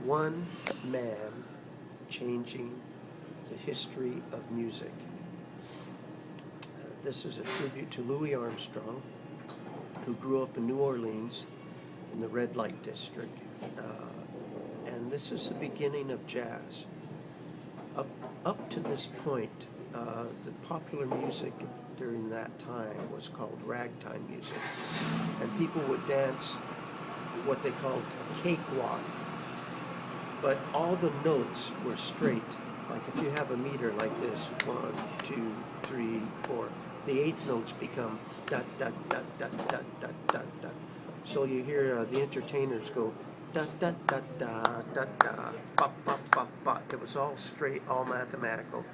One man changing the history of music. This is a tribute to Louis Armstrong, who grew up in New Orleans in the red light district. And this is the beginning of jazz. Up to this point, the popular music during that time was called ragtime music. And people would dance what they called a cakewalk. But all the notes were straight. Like if you have a meter like this, 1, 2, 3, 4, the eighth notes become da da da da da da da da. So you hear the entertainers go da da da da da da ba ba ba ba. It was all straight, all mathematical.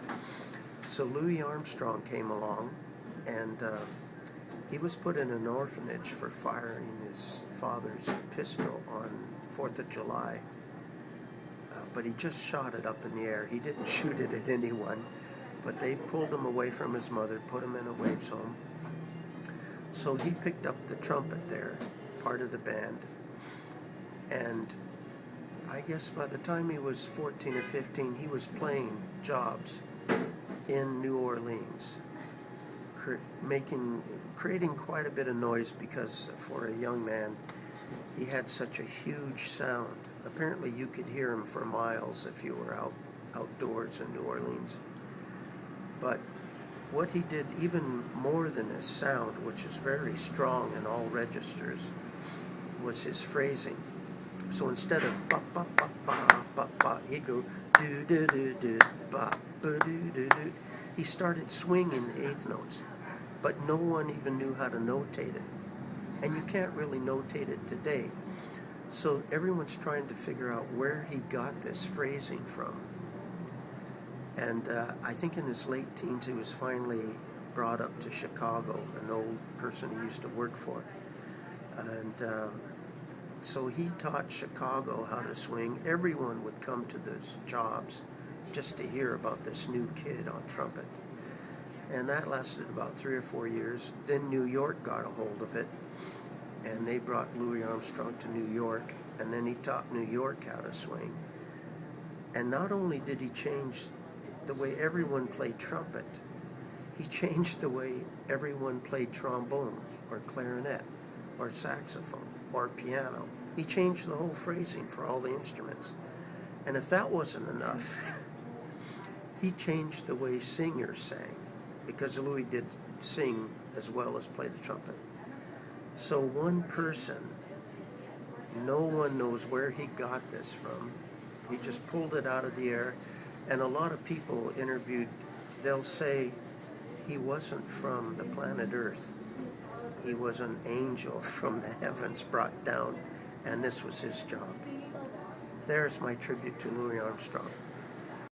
So Louis Armstrong came along, and he was put in an orphanage for firing his father's pistol on 4th of July. But he just shot it up in the air. He didn't shoot it at anyone, but they pulled him away from his mother, put him in a waif's home. So he picked up the trumpet there, part of the band, and I guess by the time he was 14 or 15, he was playing jobs in New Orleans, creating quite a bit of noise, because for a young man, he had such a huge sound. Apparently you could hear him for miles if you were outdoors in New Orleans. But what he did, even more than his sound, which is very strong in all registers, was his phrasing. So instead of ba ba ba ba ba ba, he'd go do do do do ba ba do do do. He started swinging the eighth notes, but no one even knew how to notate it. And you can't really notate it today. So everyone's trying to figure out where he got this phrasing from. And I think in his late teens he was finally brought up to Chicago, an old person he used to work for. And so he taught Chicago how to swing. Everyone would come to those jobs just to hear about this new kid on trumpet. And that lasted about 3 or 4 years. Then New York got a hold of it, and they brought Louis Armstrong to New York, and then he taught New York how to swing. And not only did he change the way everyone played trumpet, he changed the way everyone played trombone or clarinet or saxophone or piano. He changed the whole phrasing for all the instruments. And if that wasn't enough, he changed the way singers sang, because Louis did sing as well as play the trumpet. So one person, no one knows where he got this from. He just pulled it out of the air. And a lot of people interviewed, they'll say he wasn't from the planet Earth. He was an angel from the heavens brought down, and this was his job. There's my tribute to Louis Armstrong.